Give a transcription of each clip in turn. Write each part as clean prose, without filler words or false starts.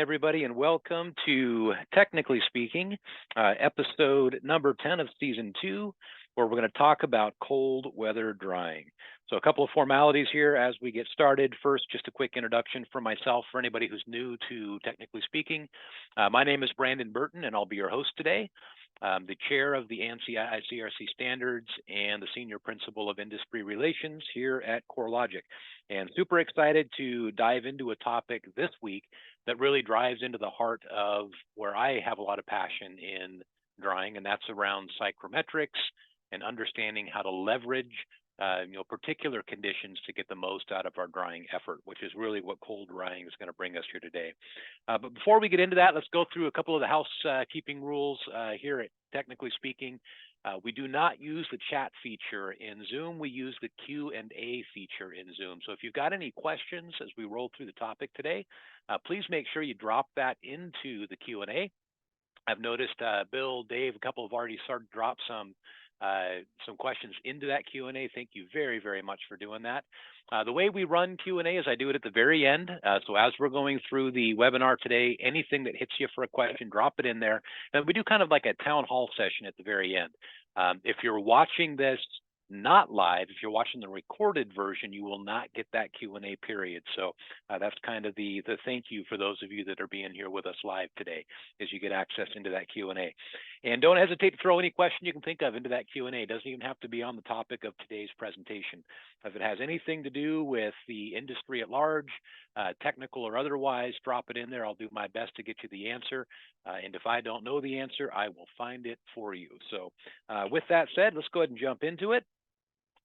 everybody, and welcome to Technically Speaking, episode number 10 of season 2, where we're going to talk about cold weather drying. So a couple of formalities here as we get started. First, just a quick introduction for myself for anybody who's new to Technically Speaking. My name is Brandon Burton, and I'll be your host today. I'm the chair of the ANSI ICRC Standards and the senior principal of industry relations here at CoreLogic. And super excited to dive into a topic this week that really drives into the heart of where I have a lot of passion in drying, and that's around psychrometrics and understanding how to leverage particular conditions to get the most out of our drying effort, which is really what cold drying is going to bring us here today. But before we get into that, let's go through a couple of the housekeeping rules here at Technically Speaking. We do not use the chat feature in Zoom. We use the Q&A feature in Zoom. So if you've got any questions as we roll through the topic today, please make sure you drop that into the Q&A. I've noticed Bill, Dave, a couple have already started to drop some questions into that Q&A. Thank you very, very much for doing that. The way we run Q&A is I do it at the very end. So as we're going through the webinar today, anything that hits you for a question, drop it in there. And we do kind of like a town hall session at the very end. If you're watching this not live, if you're watching the recorded version, you will not get that Q&A period. So that's kind of the thank you for those of you that are being here with us live today, as you get access into that Q&A. And don't hesitate to throw any question you can think of into that Q&A. It doesn't even have to be on the topic of today's presentation. If it has anything to do with the industry at large, technical or otherwise, drop it in there. I'll do my best to get you the answer. And if I don't know the answer, I will find it for you. So with that said, let's go ahead and jump into it.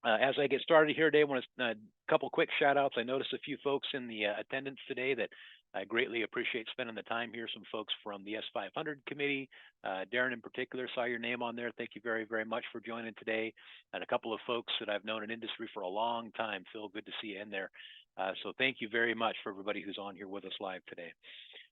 As I get started here today, I want to a couple quick shout outs. I noticed a few folks in the attendance today that I greatly appreciate spending the time here. Some folks from the S500 committee, Darren in particular, saw your name on there. Thank you very, very much for joining today. And a couple of folks that I've known in industry for a long time. Phil, good to see you in there. So thank you very much for everybody who's on here with us live today.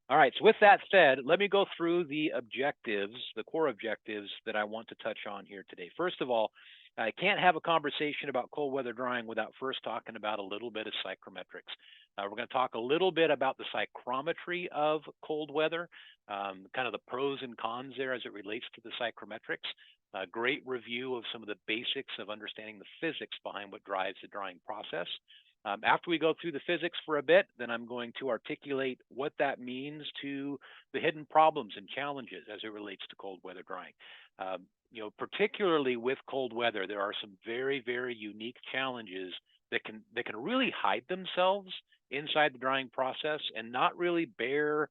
All right, so with that said, let me go through the objectives, the core objectives that I want to touch on here today. First of all, I can't have a conversation about cold weather drying without first talking about a little bit of psychrometrics. We're going to talk a little bit about the psychrometry of cold weather, kind of the pros and cons there as it relates to the psychrometrics. A great review of some of the basics of understanding the physics behind what drives the drying process. After we go through the physics for a bit, then I'm going to articulate what that means to the hidden problems and challenges as it relates to cold weather drying. Particularly with cold weather, there are some very, very unique challenges that can really hide themselves inside the drying process and not really bear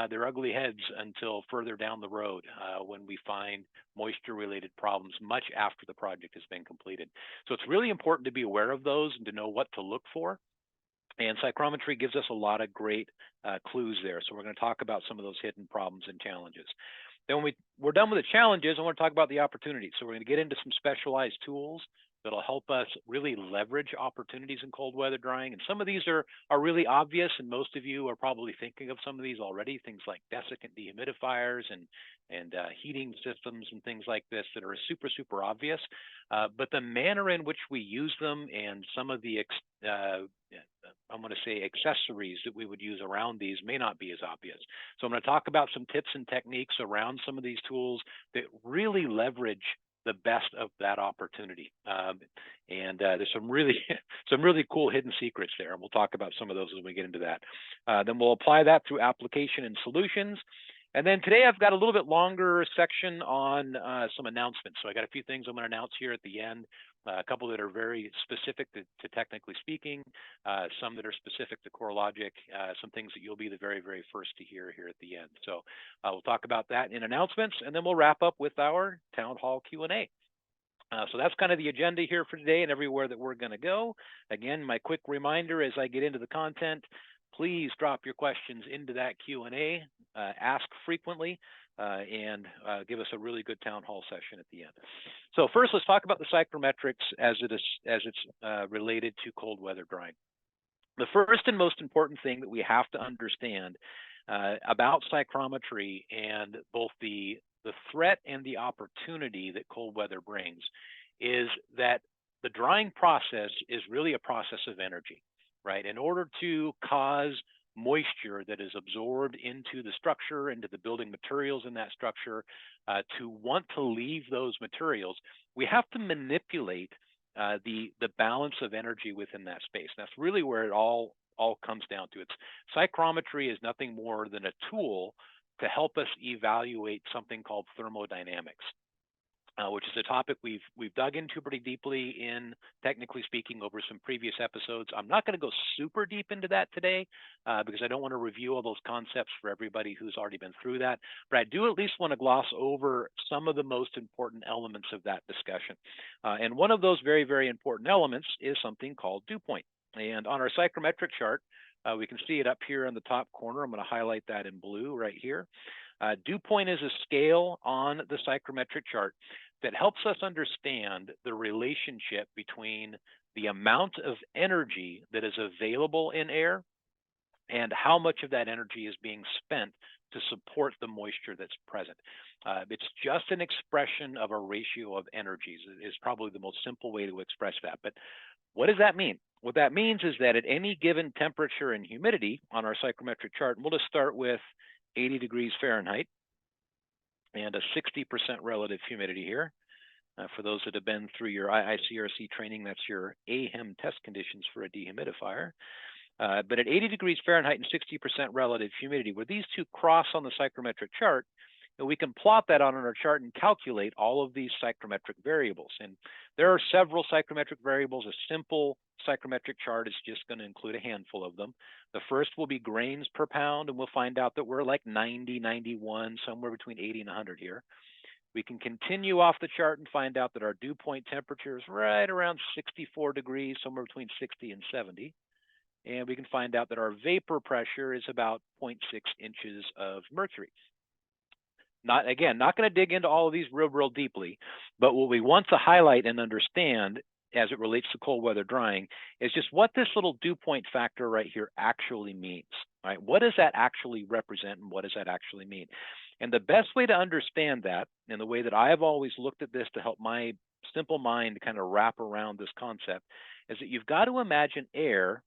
their ugly heads until further down the road when we find moisture-related problems much after the project has been completed. So it's really important to be aware of those and to know what to look for. And psychrometry gives us a lot of great clues there. So we're going to talk about some of those hidden problems and challenges. Then when we're done with the challenges, I want to talk about the opportunities. So we're going to get into some specialized tools that'll help us really leverage opportunities in cold weather drying. And some of these are really obvious, and most of you are probably thinking of some of these already, things like desiccant dehumidifiers and heating systems and things like this that are super, super obvious. But the manner in which we use them and some of the I'm going to say accessories that we would use around these may not be as obvious. So I'm going to talk about some tips and techniques around some of these tools that really leverage the best of that opportunity. And there's some really cool hidden secrets there. And we'll talk about some of those as we get into that. Then we'll apply that through application and solutions. And then today I've got a little bit longer section on some announcements. So I got a few things I'm going to announce here at the end. A couple that are very specific to Technically Speaking, some that are specific to CoreLogic, some things that you'll be the very, very first to hear here at the end. So we'll talk about that in announcements, and then we'll wrap up with our town hall Q&A. So that's kind of the agenda here for today and everywhere that we're going to go. Again, my quick reminder as I get into the content, please drop your questions into that Q&A, ask frequently, and give us a really good town hall session at the end. So first, let's talk about the psychrometrics as it's related to cold weather drying. The first and most important thing that we have to understand about psychrometry and both the threat and the opportunity that cold weather brings is that the drying process is really a process of energy, right? In order to cause moisture that is absorbed into the structure, into the building materials in that structure, to want to leave those materials, we have to manipulate the balance of energy within that space. That's really where it all comes down to. It's psychrometry is nothing more than a tool to help us evaluate something called thermodynamics. Which is a topic we've dug into pretty deeply in Technically Speaking over some previous episodes. I'm not going to go super deep into that today because I don't want to review all those concepts for everybody who's already been through that, but I do at least want to gloss over some of the most important elements of that discussion. And one of those very, very important elements is something called dew point. And on our psychrometric chart, we can see it up here in the top corner. I'm going to highlight that in blue right here. Dew point is a scale on the psychrometric chart that helps us understand the relationship between the amount of energy that is available in air and how much of that energy is being spent to support the moisture that's present. It's just an expression of a ratio of energies is probably the most simple way to express that. But what does that mean? What that means is that at any given temperature and humidity on our psychrometric chart, and we'll just start with 80 degrees Fahrenheit and a 60% relative humidity here. For those that have been through your IICRC training, that's your AHEM test conditions for a dehumidifier. But at 80 degrees Fahrenheit and 60% relative humidity, where these two cross on the psychrometric chart, we can plot that on our chart and calculate all of these psychrometric variables. And there are several psychrometric variables. A simple psychrometric chart is just going to include a handful of them. The first will be grains per pound, and we'll find out that we're like 90, 91, somewhere between 80 and 100 here. We can continue off the chart and find out that our dew point temperature is right around 64 degrees, somewhere between 60 and 70. And we can find out that our vapor pressure is about 0.6 inches of mercury. Not going to dig into all of these real deeply, but what we want to highlight and understand as it relates to cold weather drying is just what this little dew point factor right here actually means. Right? What does that actually represent, and what does that actually mean? And the best way to understand that, and the way that I've always looked at this to help my simple mind kind of wrap around this concept, is that you've got to imagine air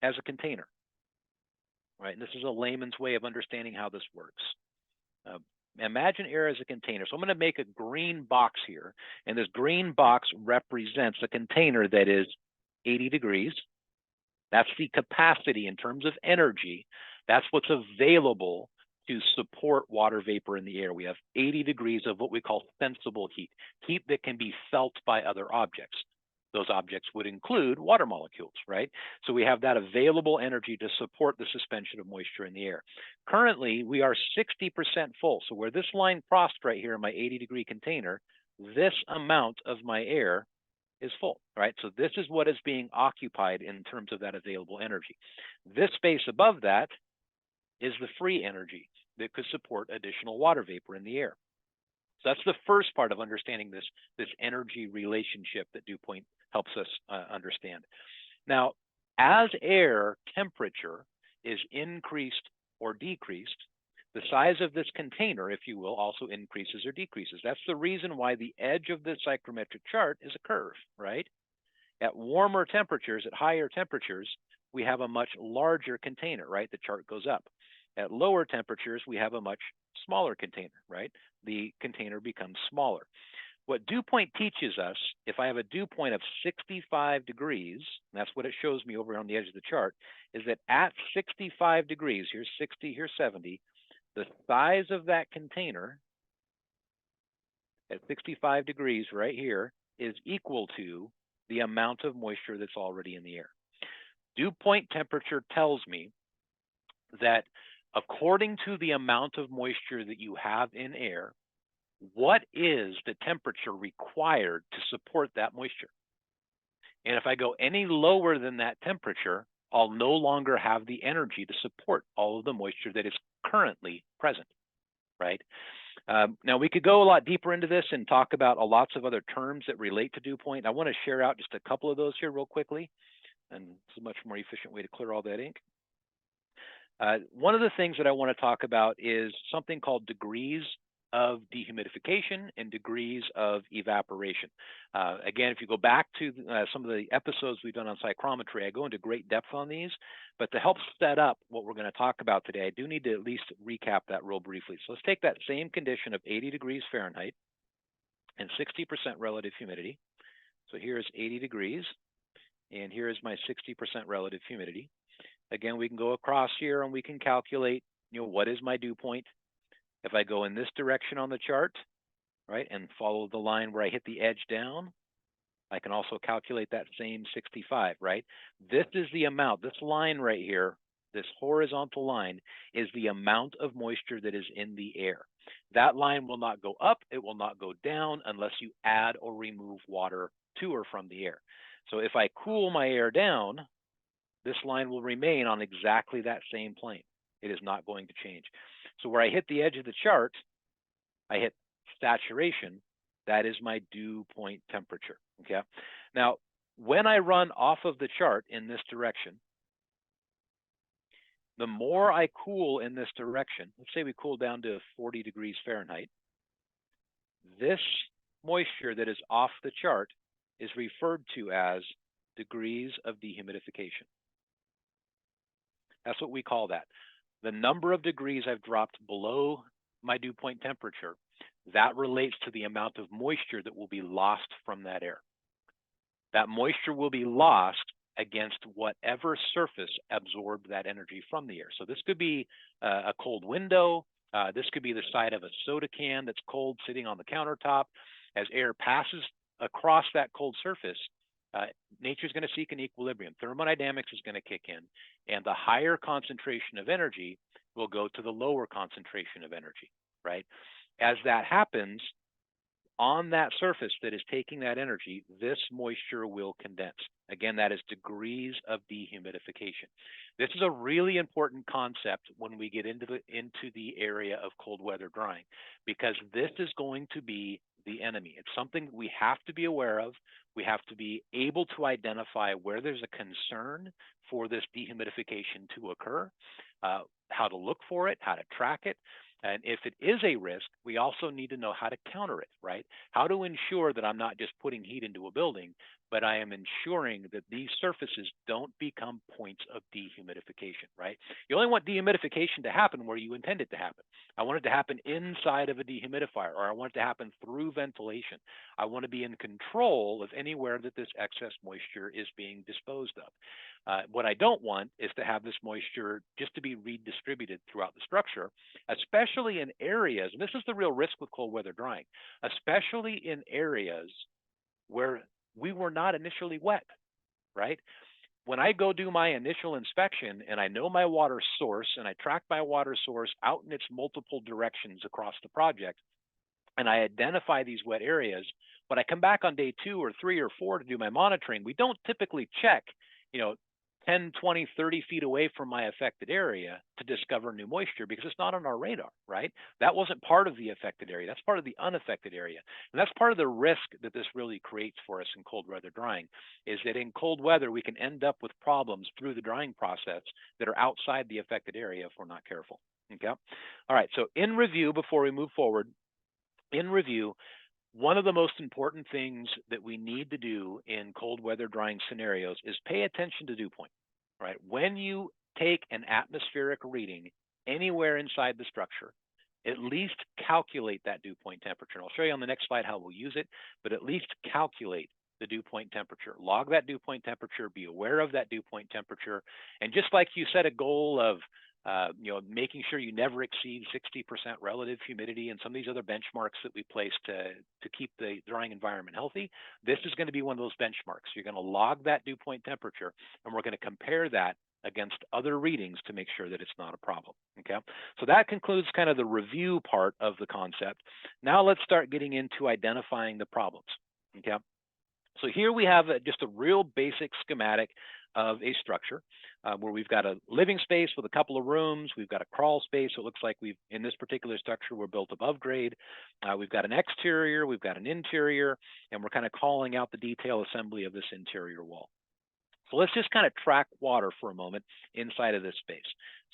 as a container. Right? And this is a layman's way of understanding how this works. Imagine air as a container. So I'm going to make a green box here, and this green box represents a container that is 80 degrees. That's the capacity in terms of energy. That's what's available to support water vapor in the air. We have 80 degrees of what we call sensible heat, heat that can be felt by other objects. Those objects would include water molecules, right? So we have that available energy to support the suspension of moisture in the air. Currently, we are 60% full. So where this line crossed right here in my 80-degree container, this amount of my air is full, right? So this is what is being occupied in terms of that available energy. This space above that is the free energy that could support additional water vapor in the air. So that's the first part of understanding this energy relationship that dew point helps us understand. Now, as air temperature is increased or decreased, the size of this container, if you will, also increases or decreases. That's the reason why the edge of the psychrometric chart is a curve, right? At warmer temperatures, at higher temperatures, we have a much larger container, right? The chart goes up. At lower temperatures, we have a much smaller container, right? The container becomes smaller. What dew point teaches us, if I have a dew point of 65 degrees, and that's what it shows me over on the edge of the chart, is that at 65 degrees, here's 60, here's 70, the size of that container at 65 degrees right here is equal to the amount of moisture that's already in the air. Dew point temperature tells me that according to the amount of moisture that you have in air, what is the temperature required to support that moisture? And if I go any lower than that temperature, I'll no longer have the energy to support all of the moisture that is currently present, right? Now, we could go a lot deeper into this and talk about lots of other terms that relate to dew point. I want to share out just a couple of those here real quickly, and it's a much more efficient way to clear all that ink. One of the things that I want to talk about is something called degrees of dehumidification and degrees of evaporation. Again, if you go back to some of the episodes we've done on psychrometry, I go into great depth on these, but to help set up what we're going to talk about today, I do need to at least recap that real briefly. So let's take that same condition of 80 degrees Fahrenheit and 60% relative humidity. So here's 80 degrees, and here is my 60% relative humidity. Again, we can go across here and we can calculate, what is my dew point? If I go in this direction on the chart, right, and follow the line where I hit the edge down, I can also calculate that same 65, right? This is the amount, this line right here, this horizontal line is the amount of moisture that is in the air. That line will not go up, it will not go down unless you add or remove water to or from the air. So if I cool my air down, this line will remain on exactly that same plane. It is not going to change. So where I hit the edge of the chart, I hit saturation. That is my dew point temperature. Okay. Now, when I run off of the chart in this direction, the more I cool in this direction, let's say we cool down to 40 degrees Fahrenheit, this moisture that is off the chart is referred to as degrees of dehumidification. That's what we call that. The number of degrees I've dropped below my dew point temperature, that relates to the amount of moisture that will be lost from that air. That moisture will be lost against whatever surface absorbed that energy from the air. So this could be a cold window. This could be the side of a soda can that's cold sitting on the countertop. As air passes across that cold surface, nature is going to seek an equilibrium. Thermodynamics is going to kick in, and the higher concentration of energy will go to the lower concentration of energy, right? As that happens, on that surface that is taking that energy, this moisture will condense. Again, that is degrees of dehumidification. This is a really important concept when we get into the area of cold weather drying, because this is going to be the enemy. It's something we have to be aware of. We have to be able to identify where there's a concern for this dehumidification to occur, how to look for it, how to track it. And if it is a risk, we also need to know how to counter it, right? How to ensure that I'm not just putting heat into a building, but I am ensuring that these surfaces don't become points of dehumidification, right? You only want dehumidification to happen where you intend it to happen. I want it to happen inside of a dehumidifier, or I want it to happen through ventilation. I want to be in control of anywhere that this excess moisture is being disposed of. What I don't want is to have this moisture just to be redistributed throughout the structure, especially in areas, and this is the real risk with cold weather drying, especially in areas where we were not initially wet, right? When I go do my initial inspection and I know my water source and I track my water source out in its multiple directions across the project, and I identify these wet areas, when I come back on day 2 or 3 or 4 to do my monitoring, we don't typically check, 10, 20, 30 feet away from my affected area to discover new moisture because it's not on our radar, right? That wasn't part of the affected area. That's part of the unaffected area. And that's part of the risk that this really creates for us in cold weather drying, is that in cold weather, we can end up with problems through the drying process that are outside the affected area if we're not careful, okay? All right, so in review, before we move forward, one of the most important things that we need to do in cold weather drying scenarios is pay attention to dew point, right? When you take an atmospheric reading anywhere inside the structure, at least calculate that dew point temperature. And I'll show you on the next slide how we'll use it, but at least calculate the dew point temperature. Log that dew point temperature, be aware of that dew point temperature. And just like you set a goal of making sure you never exceed 60% relative humidity and some of these other benchmarks that we place to keep the drying environment healthy, this is going to be one of those benchmarks. You're going to log that dew point temperature, and we're going to compare that against other readings to make sure that it's not a problem, okay? So that concludes kind of the review part of the concept. Now let's start getting into identifying the problems, okay? So here we have just a real basic schematic of a structure where we've got a living space with a couple of rooms. We've got a crawl space. So it looks like in this particular structure, we're built above grade. We've got an exterior, we've got an interior, and we're kind of calling out the detail assembly of this interior wall. So let's just kind of track water for a moment inside of this space.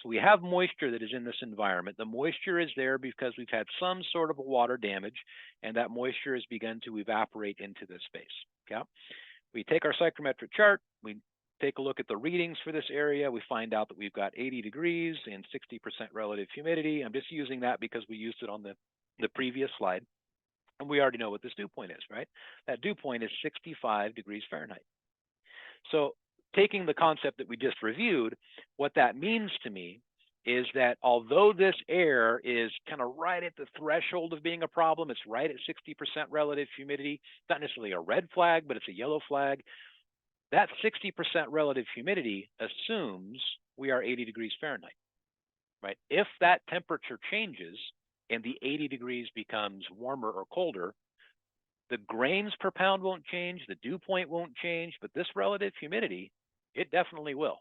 So we have moisture that is in this environment. The moisture is there because we've had some sort of a water damage, and that moisture has begun to evaporate into this space. Okay? We take our psychrometric chart, we take a look at the readings for this area, we find out that we've got 80 degrees and 60% relative humidity. I'm just using that because we used it on the previous slide. And we already know what this dew point is, right? That dew point is 65 degrees Fahrenheit. So taking the concept that we just reviewed, what that means to me is that although this air is kind of right at the threshold of being a problem, it's right at 60% relative humidity. It's not necessarily a red flag, but it's a yellow flag. That 60% relative humidity assumes we are 80 degrees Fahrenheit, right? If that temperature changes and the 80 degrees becomes warmer or colder, the grains per pound won't change, the dew point won't change, but this relative humidity, it definitely will,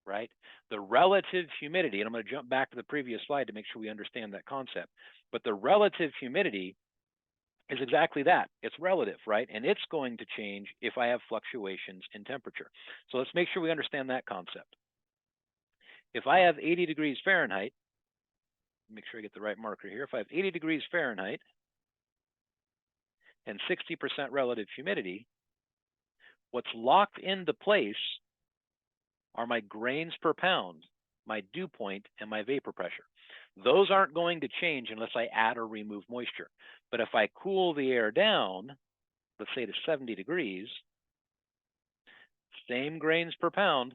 right? The relative humidity, and I'm going to jump back to the previous slide to make sure we understand that concept, but the relative humidity is exactly that. It's relative, right? And it's going to change if I have fluctuations in temperature. So let's make sure we understand that concept. If I have 80 degrees Fahrenheit, make sure I get the right marker here. If I have 80 degrees Fahrenheit and 60% relative humidity, what's locked into place are my grains per pound, my dew point, and my vapor pressure. Those aren't going to change unless I add or remove moisture. But if I cool the air down, let's say to 70 degrees, same grains per pound,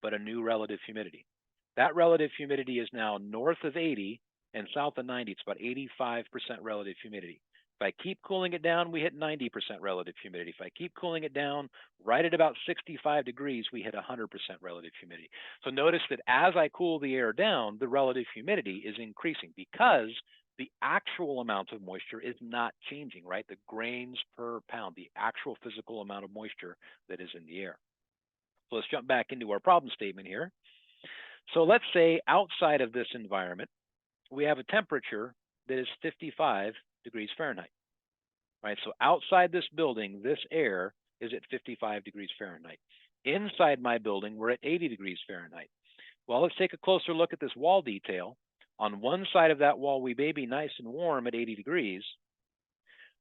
but a new relative humidity. That relative humidity is now north of 80 and south of 90. It's about 85% relative humidity. If I keep cooling it down, we hit 90% relative humidity. If I keep cooling it down, right at about 65 degrees, we hit 100% relative humidity. So notice that as I cool the air down, the relative humidity is increasing because the actual amount of moisture is not changing, right? The grains per pound, the actual physical amount of moisture that is in the air. So let's jump back into our problem statement here. So let's say outside of this environment, we have a temperature that is 55 degrees Fahrenheit, right? So outside this building, this air is at 55 degrees Fahrenheit. Inside my building, we're at 80 degrees Fahrenheit. Well, let's take a closer look at this wall detail. On one side of that wall, we may be nice and warm at 80 degrees,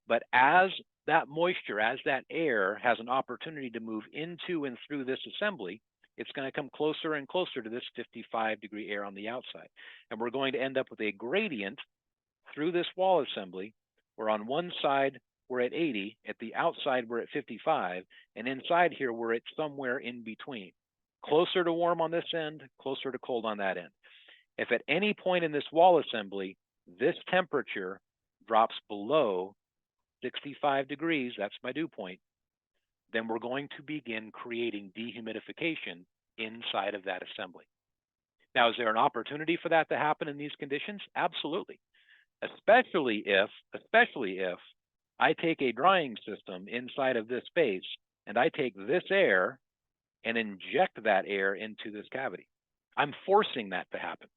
but as that moisture, as that air has an opportunity to move into and through this assembly, it's going to come closer and closer to this 55-degree air on the outside. And we're going to end up with a gradient through this wall assembly, where on one side we're at 80, at the outside we're at 55, and inside here we're at somewhere in between. Closer to warm on this end, closer to cold on that end. If at any point in this wall assembly, this temperature drops below 65 degrees, that's my dew point, then we're going to begin creating dehumidification inside of that assembly. Now, is there an opportunity for that to happen in these conditions? Absolutely. Especially if I take a drying system inside of this space and I take this air and inject that air into this cavity. I'm forcing that to happen.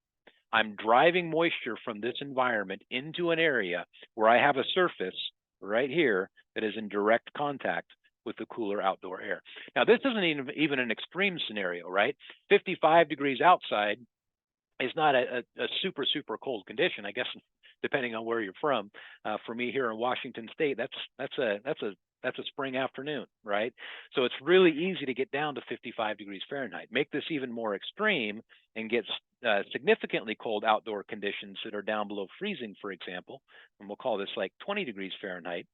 I'm driving moisture from this environment into an area where I have a surface right here that is in direct contact with the cooler outdoor air. Now, this isn't even an extreme scenario, right? 55 degrees outside is not a super, super cold condition, I guess, depending on where you're from. For me here in Washington State, that's a spring afternoon, right? So it's really easy to get down to 55 degrees Fahrenheit. Make this even more extreme and get significantly cold outdoor conditions that are down below freezing, for example, and we'll call this like 20 degrees Fahrenheit.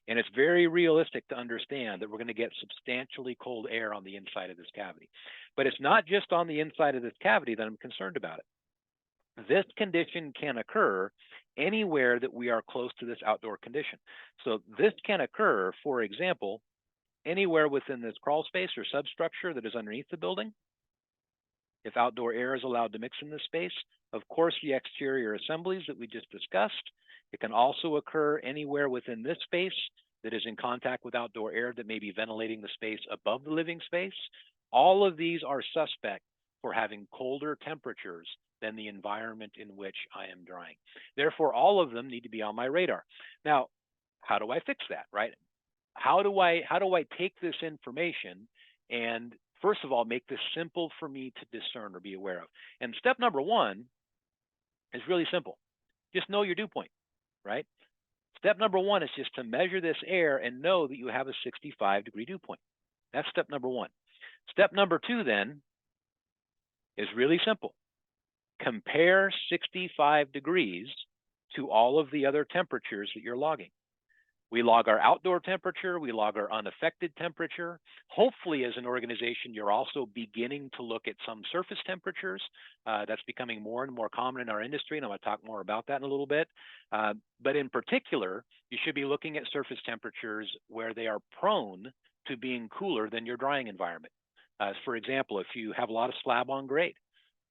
And it's very realistic to understand that we're going to get substantially cold air on the inside of this cavity. But it's not just on the inside of this cavity that I'm concerned about it. This condition can occur anywhere that we are close to this outdoor condition. So this can occur, for example, anywhere within this crawl space or substructure that is underneath the building. If outdoor air is allowed to mix in this space, of course, the exterior assemblies that we just discussed. It can also occur anywhere within this space that is in contact with outdoor air that may be ventilating the space above the living space. All of these are suspect for having colder temperatures than the environment in which I am drying. Therefore, all of them need to be on my radar. Now, how do I fix that, right? How do I take this information and first of all, make this simple for me to discern or be aware of. And step number one is really simple. Just know your dew point, right? Step number one is just to measure this air and know that you have a 65-degree dew point. That's step number one. Step number two then is really simple. Compare 65 degrees to all of the other temperatures that you're logging. We log our outdoor temperature, we log our unaffected temperature. Hopefully, as an organization, you're also beginning to look at some surface temperatures. That's becoming more and more common in our industry, and I'm going to talk more about that in a little bit. But in particular, you should be looking at surface temperatures where they are prone to being cooler than your drying environment. For example, if you have a lot of slab on grade,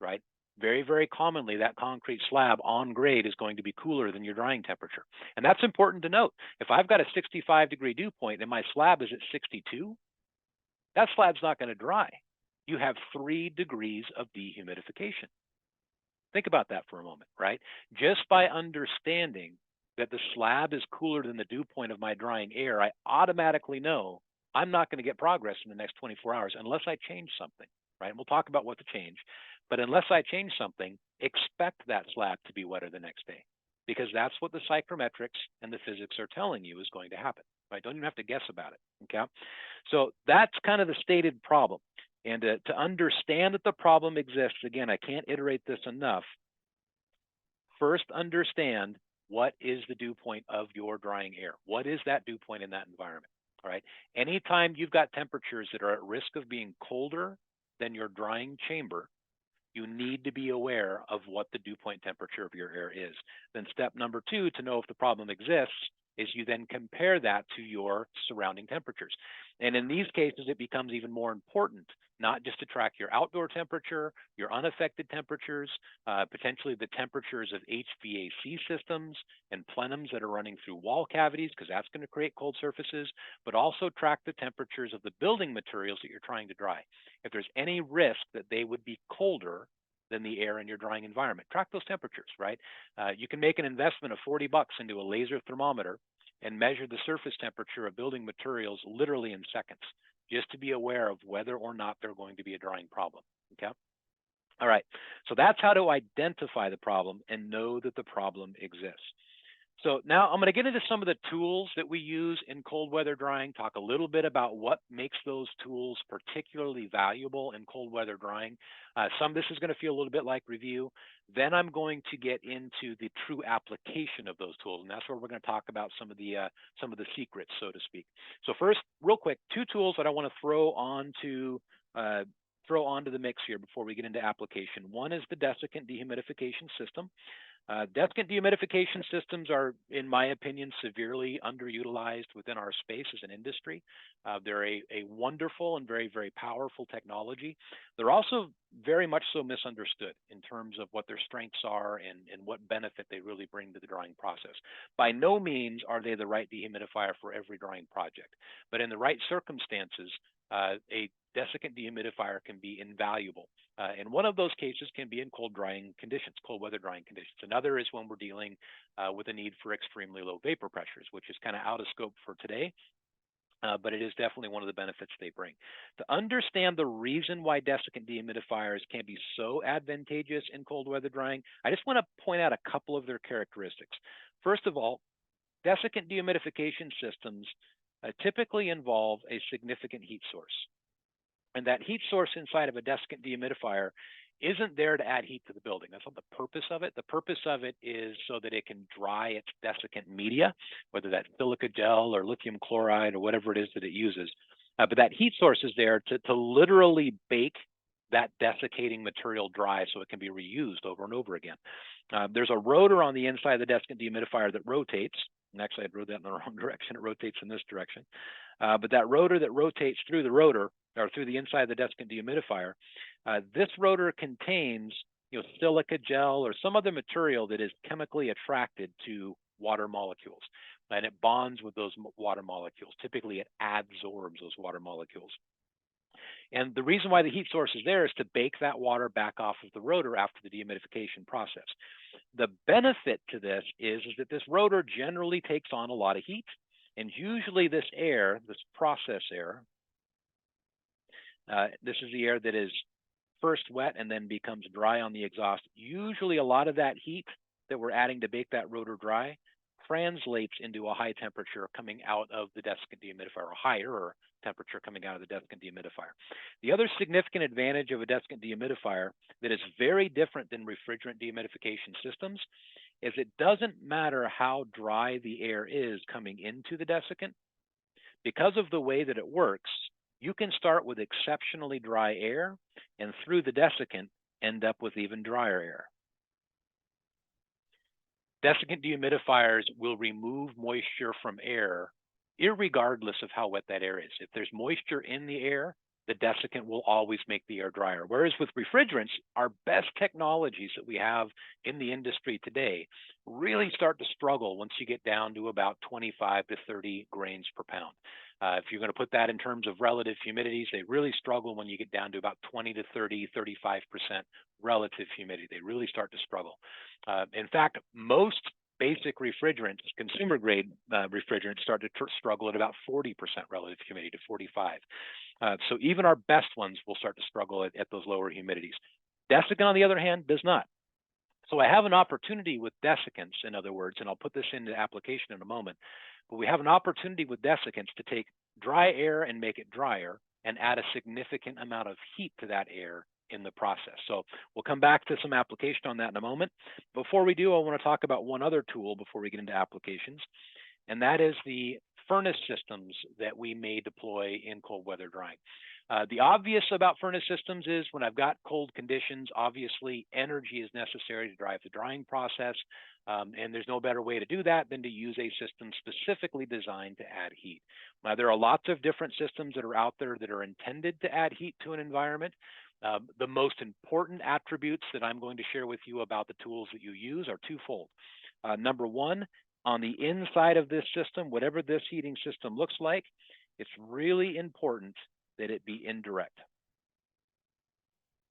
right? Very, very commonly, that concrete slab on grade is going to be cooler than your drying temperature. And that's important to note. If I've got a 65-degree dew point and my slab is at 62, that slab's not going to dry. You have 3 degrees of dehumidification. Think about that for a moment, right? Just by understanding that the slab is cooler than the dew point of my drying air, I automatically know I'm not going to get progress in the next 24 hours unless I change something, right? And we'll talk about what to change. But unless I change something, expect that slab to be wetter the next day, because that's what the psychrometrics and the physics are telling you is going to happen, right? Don't even have to guess about it, okay? So that's kind of the stated problem. And to understand that the problem exists, again, I can't iterate this enough. First, understand what is the dew point of your drying air. What is that dew point in that environment, all right? Anytime you've got temperatures that are at risk of being colder than your drying chamber, you need to be aware of what the dew point temperature of your air is. Then step number two, to know if the problem exists, is you then compare that to your surrounding temperatures. And in these cases, it becomes even more important, not just to track your outdoor temperature, your unaffected temperatures, potentially the temperatures of HVAC systems and plenums that are running through wall cavities, because that's going to create cold surfaces, but also track the temperatures of the building materials that you're trying to dry. If there's any risk that they would be colder than the air in your drying environment, track those temperatures, right? You can make an investment of $40 into a laser thermometer and measure the surface temperature of building materials literally in seconds, just to be aware of whether or not they're going to be a drying problem, okay? All right, so that's how to identify the problem and know that the problem exists. So now I'm going to get into some of the tools that we use in cold weather drying, talk a little bit about what makes those tools particularly valuable in cold weather drying. Some of this is going to feel a little bit like review. Then I'm going to get into the true application of those tools, and that's where we're going to talk about some of the secrets, so to speak. So first, real quick, 2 tools that I want to throw onto the mix here before we get into application. One is the desiccant dehumidification system. Desiccant dehumidification systems are, in my opinion, severely underutilized within our space as an industry. They're a wonderful and very, very powerful technology. They're also very much so misunderstood in terms of what their strengths are and what benefit they really bring to the drying process. By no means are they the right dehumidifier for every drying project, but in the right circumstances, a desiccant dehumidifier can be invaluable. And one of those cases can be in cold drying conditions, cold weather drying conditions. Another is when we're dealing with a need for extremely low vapor pressures, which is kind of out of scope for today, but it is definitely one of the benefits they bring. To understand the reason why desiccant dehumidifiers can be so advantageous in cold weather drying, I just want to point out a couple of their characteristics. First of all, desiccant dehumidification systems typically involve a significant heat source. And that heat source inside of a desiccant dehumidifier isn't there to add heat to the building. That's not the purpose of it. The purpose of it is so that it can dry its desiccant media, whether that's silica gel or lithium chloride or whatever it is that it uses. But that heat source is there to literally bake that desiccating material dry so it can be reused over and over again. There's a rotor on the inside of the desiccant dehumidifier that rotates. And actually, I wrote that in the wrong direction. It rotates in this direction. But that rotor that rotates through the rotor, or through the inside of the desiccant dehumidifier, this rotor contains silica gel or some other material that is chemically attracted to water molecules. And it bonds with those water molecules. Typically, it adsorbs those water molecules. And the reason why the heat source is there is to bake that water back off of the rotor after the dehumidification process. The benefit to this is that this rotor generally takes on a lot of heat. And usually this air, this process air, This is the air that is first wet and then becomes dry on the exhaust. Usually a lot of that heat that we're adding to make that rotor dry translates into a high temperature coming out of the desiccant dehumidifier, or higher temperature coming out of the desiccant dehumidifier. The other significant advantage of a desiccant dehumidifier that is very different than refrigerant dehumidification systems is it doesn't matter how dry the air is coming into the desiccant. Because of the way that it works, you can start with exceptionally dry air and through the desiccant end up with even drier air. Desiccant dehumidifiers will remove moisture from air irregardless of how wet that air is. If there's moisture in the air, the desiccant will always make the air drier. Whereas with refrigerants, our best technologies that we have in the industry today really start to struggle once you get down to about 25 to 30 grains per pound. If you're going to put that in terms of relative humidities, they really struggle when you get down to about 20 to 30, 35% relative humidity. They really start to struggle. In fact, most basic refrigerants, consumer grade refrigerants, start to struggle at about 40% relative humidity to 45. So even our best ones will start to struggle at those lower humidities. Desiccant, on the other hand, does not. So I have an opportunity with desiccants, in other words, and I'll put this into application in a moment, but we have an opportunity with desiccants to take dry air and make it drier and add a significant amount of heat to that air in the process. So we'll come back to some application on that in a moment. Before we do, I want to talk about one other tool before we get into applications, and that is the furnace systems that we may deploy in cold weather drying. The obvious about furnace systems is when I've got cold conditions, obviously energy is necessary to drive the drying process, and there's no better way to do that than to use a system specifically designed to add heat. Now, there are lots of different systems that are out there that are intended to add heat to an environment. The most important attributes that I'm going to share with you about the tools that you use are twofold. Number one, on the inside of this system, whatever this heating system looks like, it's really important that it be indirect.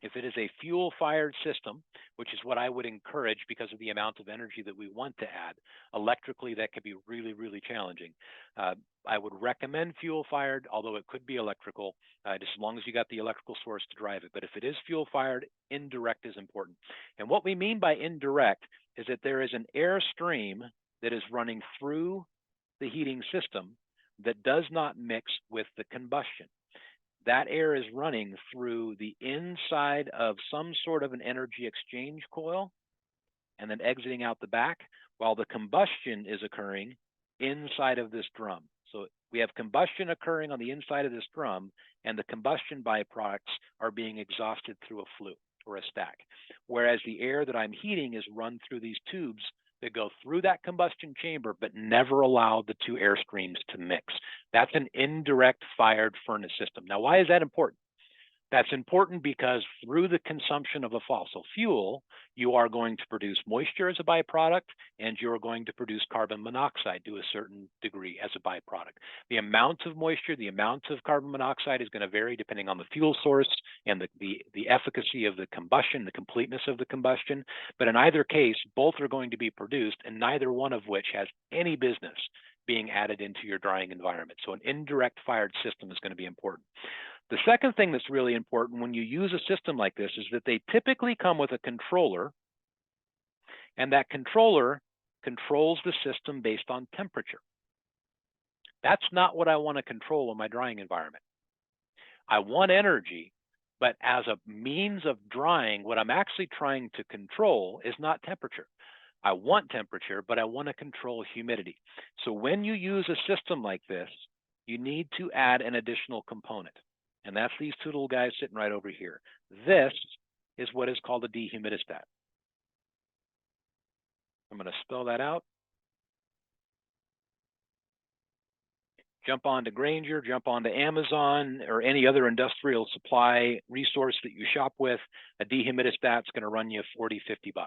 If it is a fuel-fired system, which is what I would encourage because of the amount of energy that we want to add, electrically that could be really, really challenging. I would recommend fuel-fired, although it could be electrical, just as long as you got the electrical source to drive it. But if it is fuel-fired, indirect is important. And what we mean by indirect is that there is an air stream that is running through the heating system that does not mix with the combustion. That air is running through the inside of some sort of an energy exchange coil and then exiting out the back, while the combustion is occurring inside of this drum. So we have combustion occurring on the inside of this drum, and the combustion byproducts are being exhausted through a flue or a stack, whereas the air that I'm heating is run through these tubes that go through that combustion chamber but never allow the two air streams to mix. That's an indirect fired furnace system. Now, why is that important? That's important because through the consumption of a fossil fuel, you are going to produce moisture as a byproduct, and you're going to produce carbon monoxide to a certain degree as a byproduct. The amount of moisture, the amount of carbon monoxide is going to vary depending on the fuel source and the efficacy of the combustion, the completeness of the combustion. But in either case, both are going to be produced, and neither one of which has any business being added into your drying environment. So an indirect fired system is going to be important. The second thing that's really important when you use a system like this is that they typically come with a controller, and that controller controls the system based on temperature. That's not what I want to control in my drying environment. I want energy, but as a means of drying, what I'm actually trying to control is not temperature. I want temperature, but I want to control humidity. So when you use a system like this, you need to add an additional component. And that's these two little guys sitting right over here. This is what is called a dehumidistat. I'm going to spell that out. Jump onto Grainger, jump onto Amazon, or any other industrial supply resource that you shop with. A dehumidistat is going to run you $40, $50.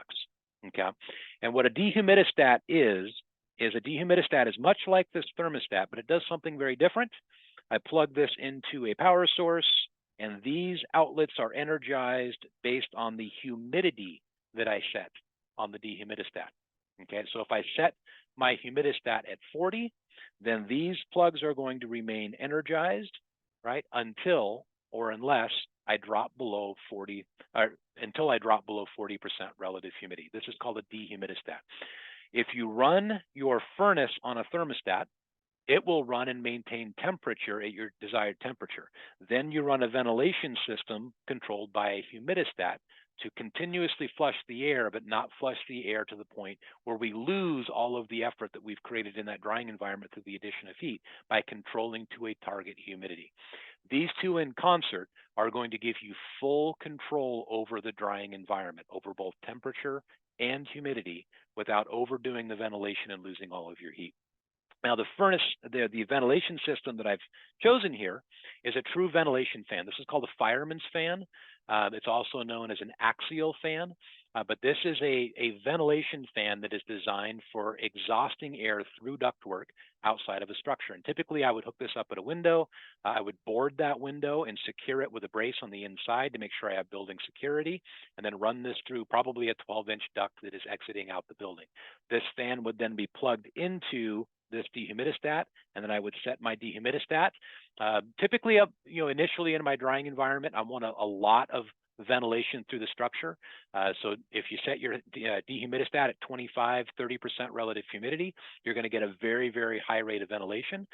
Okay. And what a dehumidistat is a dehumidistat is much like this thermostat, but it does something very different. I plug this into a power source, and these outlets are energized based on the humidity that I set on the dehumidistat. Okay, so if I set my humidistat at 40, then these plugs are going to remain energized, right, until or unless I drop below 40, until I drop below 40% relative humidity. This is called a dehumidistat. If you run your furnace on a thermostat, it will run and maintain temperature at your desired temperature. Then you run a ventilation system controlled by a humidistat to continuously flush the air, but not flush the air to the point where we lose all of the effort that we've created in that drying environment through the addition of heat by controlling to a target humidity. These two in concert are going to give you full control over the drying environment, over both temperature and humidity, without overdoing the ventilation and losing all of your heat. Now, the furnace, the ventilation system that I've chosen here is a true ventilation fan. This is called a fireman's fan. It's also known as an axial fan, but this is a ventilation fan that is designed for exhausting air through ductwork outside of a structure. And typically, I would hook this up at a window. I would board that window and secure it with a brace on the inside to make sure I have building security, and then run this through probably a 12-inch duct that is exiting out the building. This fan would then be plugged into this dehumidistat, and then I would set my dehumidistat. Typically, initially in my drying environment, I want a lot of ventilation through the structure. So if you set your dehumidistat at 25, 30% relative humidity, you're going to get a very, very high rate of ventilation.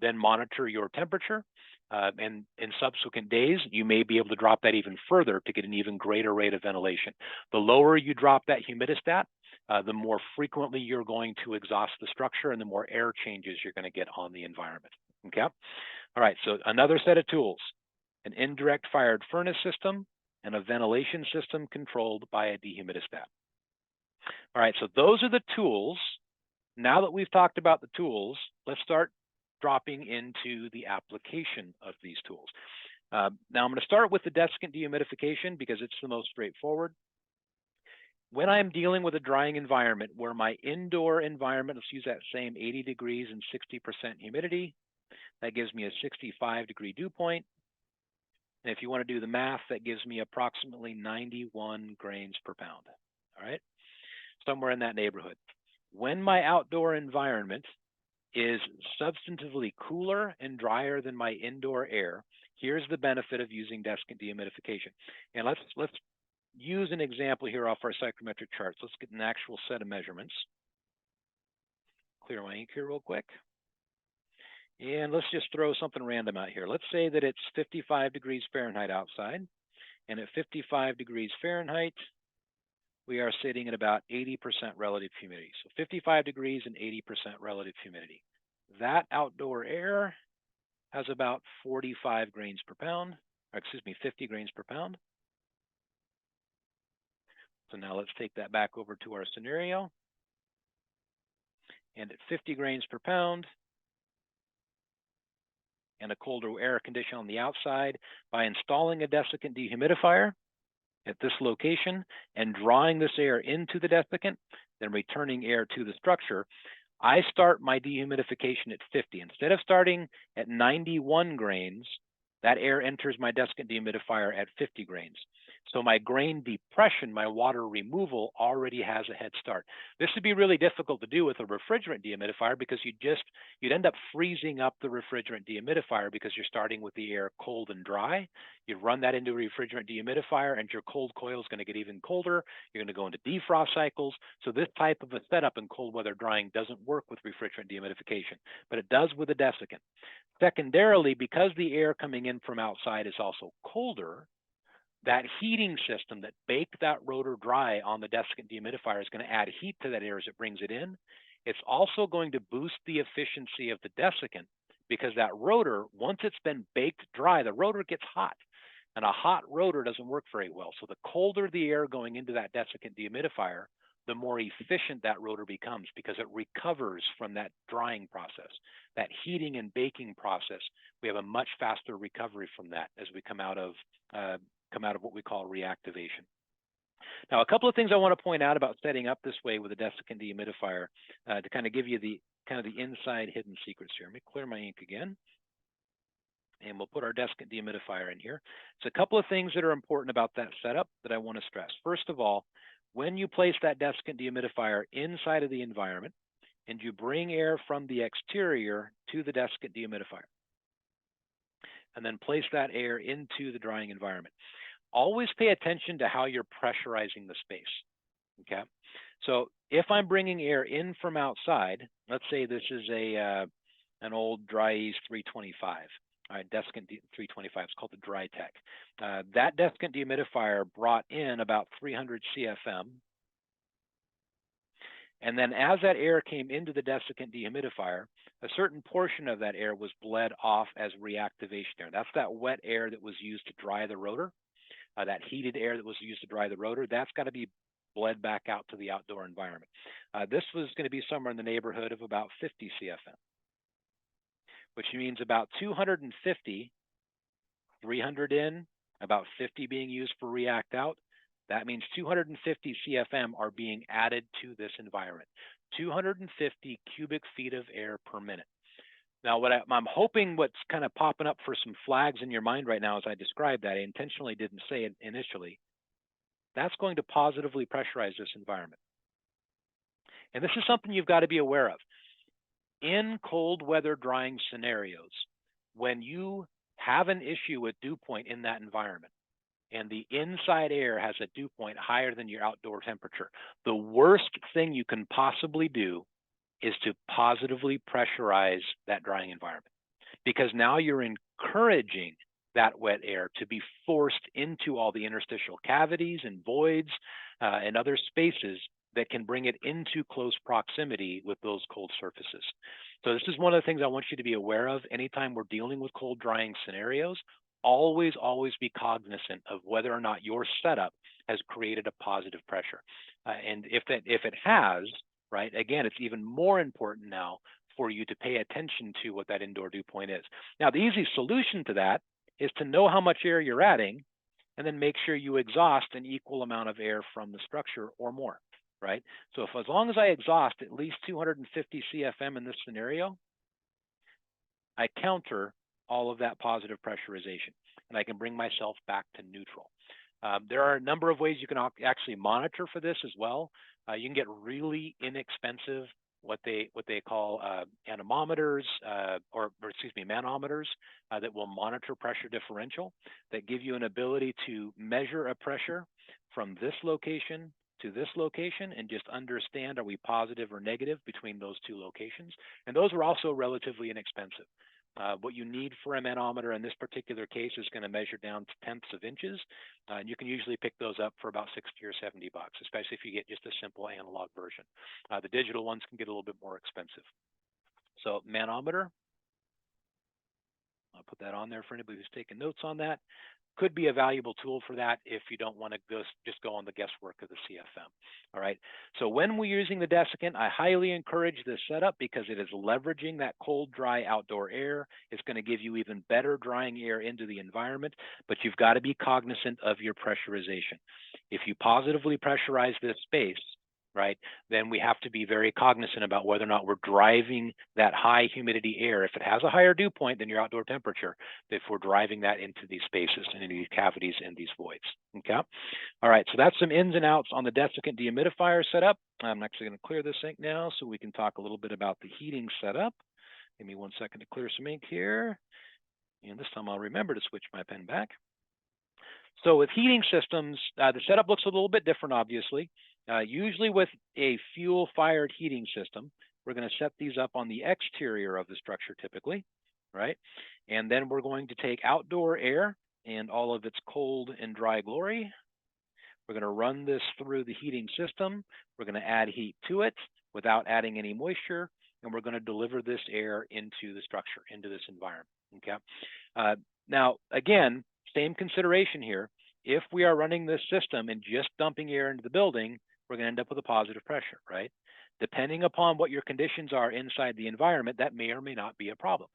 Then monitor your temperature. And in subsequent days, you may be able to drop that even further to get an even greater rate of ventilation. The lower you drop that humidistat, the more frequently you're going to exhaust the structure and the more air changes you're going to get on the environment. Okay? All right, so another set of tools, an indirect fired furnace system and a ventilation system controlled by a dehumidistat. All right, so those are the tools. Now that we've talked about the tools, let's start dropping into the application of these tools. Now I'm going to start with the desiccant dehumidification because it's the most straightforward. When I'm dealing with a drying environment where my indoor environment, let's use that same 80 degrees and 60% humidity, that gives me a 65-degree dew point. And if you want to do the math, that gives me approximately 91 grains per pound. All right, somewhere in that neighborhood. When my outdoor environment is substantively cooler and drier than my indoor air, here's the benefit of using desiccant dehumidification. And let's use an example here off our psychrometric charts. Let's get an actual set of measurements. Clear my ink here real quick. And let's just throw something random out here. Let's say that it's 55 degrees Fahrenheit outside. And at 55 degrees Fahrenheit, we are sitting at about 80% relative humidity. So 55 degrees and 80% relative humidity. That outdoor air has about 45 grains per pound, or excuse me, 50 grains per pound. So now let's take that back over to our scenario. And at 50 grains per pound and a colder air condition on the outside, by installing a desiccant dehumidifier at this location and drawing this air into the desiccant, then returning air to the structure, I start my dehumidification at 50. Instead of starting at 91 grains, that air enters my desiccant dehumidifier at 50 grains. So my grain depression, my water removal, already has a head start. This would be really difficult to do with a refrigerant dehumidifier because you'd end up freezing up the refrigerant dehumidifier because you're starting with the air cold and dry. You run that into a refrigerant dehumidifier and your cold coil is going to get even colder. You're going to go into defrost cycles. So this type of a setup in cold weather drying doesn't work with refrigerant dehumidification, but it does with a desiccant. Secondarily, because the air coming in from outside is also colder, that heating system that baked that rotor dry on the desiccant dehumidifier is going to add heat to that air as it brings it in. It's also going to boost the efficiency of the desiccant because that rotor, once it's been baked dry, the rotor gets hot. And a hot rotor doesn't work very well. So the colder the air going into that desiccant dehumidifier, the more efficient that rotor becomes because it recovers from that drying process, that heating and baking process. We have a much faster recovery from that as we come out of what we call reactivation. Now, a couple of things I want to point out about setting up this way with a desiccant dehumidifier to kind of give you the inside hidden secrets here. Let me clear my ink again. And we'll put our desiccant dehumidifier in here. So a couple of things that are important about that setup that I want to stress. First of all, when you place that desiccant dehumidifier inside of the environment and you bring air from the exterior to the desiccant dehumidifier, and then place that air into the drying environment. Always pay attention to how you're pressurizing the space, okay? So if I'm bringing air in from outside, let's say this is an old dry ease 325, all right, desiccant 325, it's called the Dry Tech. That desiccant dehumidifier brought in about 300 CFM. And then as that air came into the desiccant dehumidifier, a certain portion of that air was bled off as reactivation air. That's that wet air that was used to dry the rotor, that heated air that was used to dry the rotor. That's got to be bled back out to the outdoor environment. This was going to be somewhere in the neighborhood of about 50 CFM, which means about 250, 300 in, about 50 being used for react out. That means 250 CFM are being added to this environment, 250 cubic feet of air per minute. Now, what I'm hoping what's kind of popping up for some flags in your mind right now as I describe that, I intentionally didn't say it initially, that's going to positively pressurize this environment. And this is something you've got to be aware of. In cold weather drying scenarios, when you have an issue with dew point in that environment, and the inside air has a dew point higher than your outdoor temperature, the worst thing you can possibly do is to positively pressurize that drying environment, because now you're encouraging that wet air to be forced into all the interstitial cavities and voids and other spaces that can bring it into close proximity with those cold surfaces. So this is one of the things I want you to be aware of anytime we're dealing with cold drying scenarios. Always be cognizant of whether or not your setup has created a positive pressure. And if it has, right, again, it's even more important now for you to pay attention to what that indoor dew point is. Now, the easy solution to that is to know how much air you're adding and then make sure you exhaust an equal amount of air from the structure or more, right? So as long as I exhaust at least 250 CFM in this scenario, I counter all of that positive pressurization, and I can bring myself back to neutral. There are a number of ways you can actually monitor for this as well. You can get really inexpensive what they call anemometers manometers that will monitor pressure differential, that give you an ability to measure a pressure from this location to this location and just understand, are we positive or negative between those two locations? And those are also relatively inexpensive. What you need for a manometer in this particular case is going to measure down to tenths of inches. And you can usually pick those up for about 60 or 70 bucks, especially if you get just a simple analog version. The digital ones can get a little bit more expensive. So manometer, I'll put that on there for anybody who's taking notes on that. Could be a valuable tool for that if you don't want to just go on the guesswork of the CFM. All right. So when we're using the desiccant, I highly encourage this setup because it is leveraging that cold, dry outdoor air. It's going to give you even better drying air into the environment, but you've got to be cognizant of your pressurization. If you positively pressurize this space, right, then we have to be very cognizant about whether or not we're driving that high humidity air. If it has a higher dew point than your outdoor temperature, if we're driving that into these spaces and into these cavities and these voids, okay? All right, so that's some ins and outs on the desiccant dehumidifier setup. I'm actually gonna clear this ink now so we can talk a little bit about the heating setup. Give me 1 second to clear some ink here. And this time I'll remember to switch my pen back. So with heating systems, the setup looks a little bit different, obviously. Usually with a fuel-fired heating system, we're going to set these up on the exterior of the structure typically, right? And then we're going to take outdoor air and all of its cold and dry glory. We're going to run this through the heating system. We're going to add heat to it without adding any moisture, and we're going to deliver this air into the structure, into this environment, okay? Now, again, same consideration here. If we are running this system and just dumping air into the building, we're going to end up with a positive pressure, right? Depending upon what your conditions are inside the environment, that may or may not be a problem.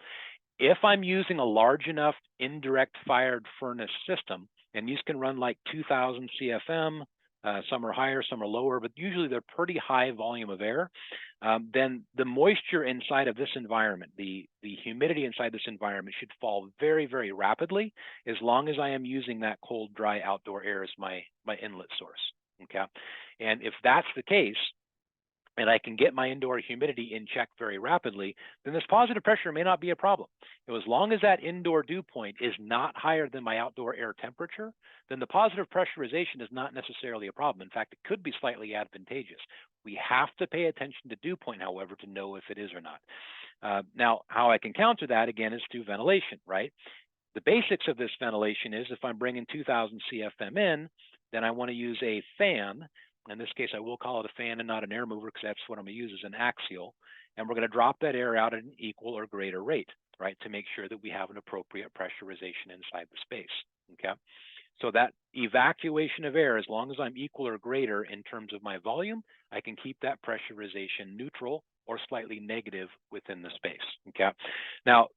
If I'm using a large enough indirect fired furnace system, and these can run like 2,000 CFM, some are higher, some are lower, but usually they're pretty high volume of air, then the moisture inside of this environment, the humidity inside this environment should fall very, very rapidly as long as I am using that cold, dry outdoor air as my inlet source, okay? And if that's the case, and I can get my indoor humidity in check very rapidly, then this positive pressure may not be a problem. So as long as that indoor dew point is not higher than my outdoor air temperature, then the positive pressurization is not necessarily a problem. In fact, it could be slightly advantageous. We have to pay attention to dew point, however, to know if it is or not. Now, how I can counter that, again, is through ventilation, right? The basics of this ventilation is if I'm bringing 2000 CFM in, then I want to use a fan. In this case, I will call it a fan and not an air mover because that's what I'm going to use as an axial. And we're going to drop that air out at an equal or greater rate, right, to make sure that we have an appropriate pressurization inside the space, okay? So that evacuation of air, as long as I'm equal or greater in terms of my volume, I can keep that pressurization neutral or slightly negative within the space, okay? Now,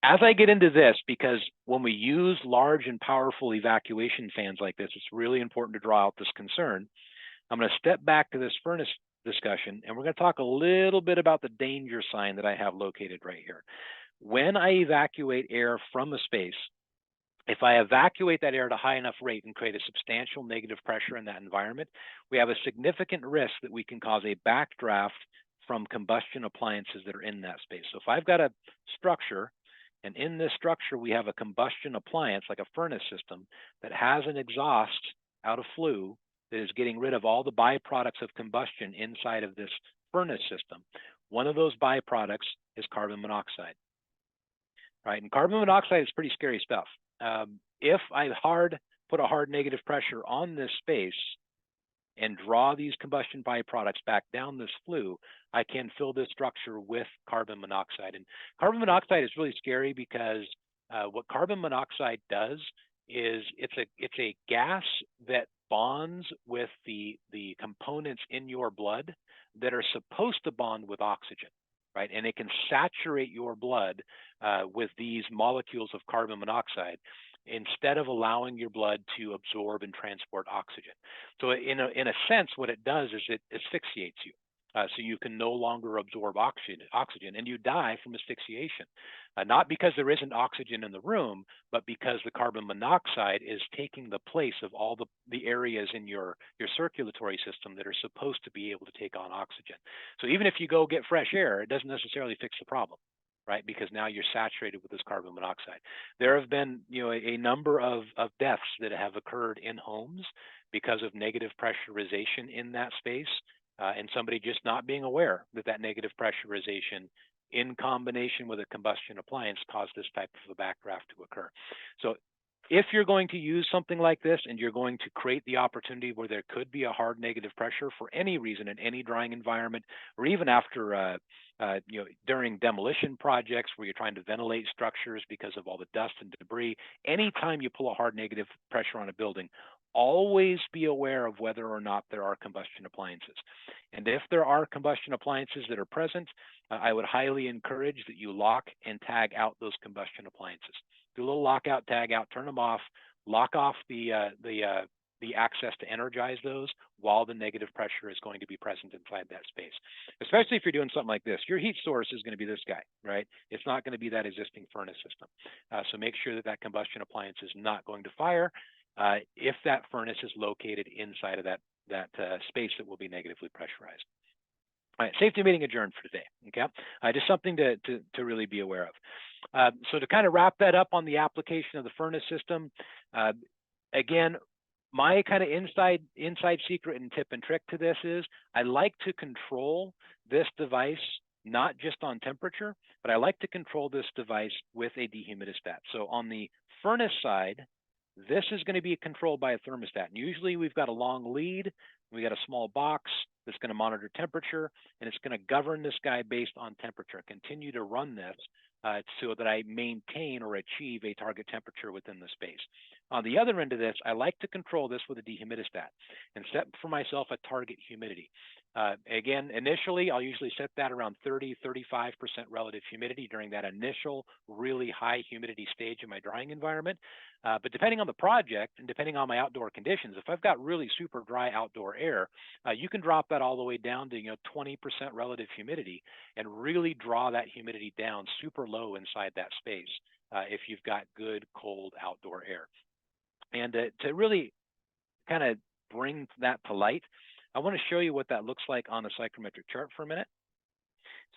as I get into this, because when we use large and powerful evacuation fans like this, it's really important to draw out this concern. I'm going to step back to this furnace discussion, and we're going to talk a little bit about the danger sign that I have located right here. When I evacuate air from a space, if I evacuate that air at a high enough rate and create a substantial negative pressure in that environment, we have a significant risk that we can cause a backdraft from combustion appliances that are in that space. So if I've got a structure, and in this structure we have a combustion appliance like a furnace system that has an exhaust out of flue that is getting rid of all the byproducts of combustion inside of this furnace system, one of those byproducts is carbon monoxide, right? And carbon monoxide is pretty scary stuff. If I put a hard negative pressure on this space and draw these combustion byproducts back down this flue, I can fill this structure with carbon monoxide. And carbon monoxide is really scary because what carbon monoxide does is it's a gas that bonds with the components in your blood that are supposed to bond with oxygen, right? And it can saturate your blood with these molecules of carbon monoxide instead of allowing your blood to absorb and transport oxygen. So in a sense, what it does is it asphyxiates you. So you can no longer absorb oxygen, and you die from asphyxiation. Not because there isn't oxygen in the room, but because the carbon monoxide is taking the place of all the areas in your circulatory system that are supposed to be able to take on oxygen. So even if you go get fresh air, it doesn't necessarily fix the problem, right? Because now you're saturated with this carbon monoxide. There have been, a number of deaths that have occurred in homes because of negative pressurization in that space. And somebody just not being aware that negative pressurization in combination with a combustion appliance caused this type of a backdraft to occur. So if you're going to use something like this and you're going to create the opportunity where there could be a hard negative pressure for any reason in any drying environment, or even after during demolition projects where you're trying to ventilate structures because of all the dust and debris, anytime you pull a hard negative pressure on a building, always be aware of whether or not there are combustion appliances. And if there are combustion appliances that are present, I would highly encourage that you lock and tag out those combustion appliances. Do a little lockout, tag out, turn them off, lock off the access to energize those while the negative pressure is going to be present inside that space. Especially if you're doing something like this. Your heat source is going to be this guy, right? It's not going to be that existing furnace system. So make sure that combustible appliance is not going to fire if that furnace is located inside of that space that will be negatively pressurized. All right, safety meeting adjourned for today. Okay, just something to really be aware of. So to kind of wrap that up on the application of the furnace system, again, my kind of inside secret and tip and trick to this is I like to control this device not just on temperature, but I like to control this device with a dehumidistat. So on the furnace side, this is going to be controlled by a thermostat. And usually we've got a long lead, we got a small box that's going to monitor temperature, and it's going to govern this guy based on temperature. Continue to run this so that I maintain or achieve a target temperature within the space. On the other end of this, I like to control this with a dehumidistat and set for myself a target humidity. Again, initially, I'll usually set that around 30–35% relative humidity during that initial really high humidity stage in my drying environment. But depending on the project and depending on my outdoor conditions, if I've got really super dry outdoor air, you can drop that all the way down to 20% relative humidity and really draw that humidity down super low inside that space if you've got good cold outdoor air. And to really kind of bring that to light, I want to show you what that looks like on a psychrometric chart for a minute.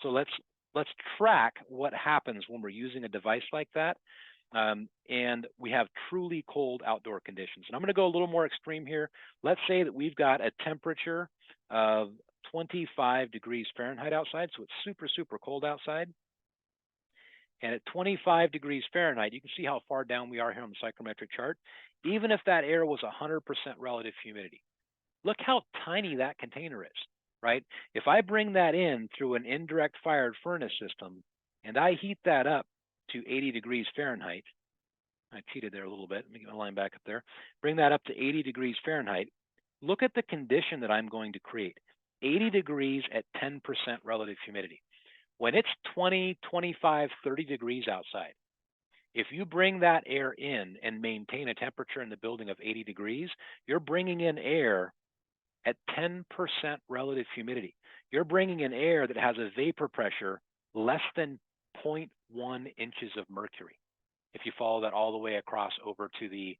So let's track what happens when we're using a device like that. And we have truly cold outdoor conditions. And I'm going to go a little more extreme here. Let's say that we've got a temperature of 25 degrees Fahrenheit outside, so it's super, super cold outside. And at 25 degrees Fahrenheit, you can see how far down we are here on the psychrometric chart. Even if that air was 100% relative humidity, look how tiny that container is, right? If I bring that in through an indirect fired furnace system and I heat that up to 80 degrees Fahrenheit, I cheated there a little bit. Let me get my line back up there. Bring that up to 80 degrees Fahrenheit. Look at the condition that I'm going to create. 80 degrees at 10% relative humidity. When it's 20, 25, 30 degrees outside, if you bring that air in and maintain a temperature in the building of 80 degrees, you're bringing in air at 10% relative humidity. You're bringing in air that has a vapor pressure less than 0.1 inches of mercury. If you follow that all the way across over to the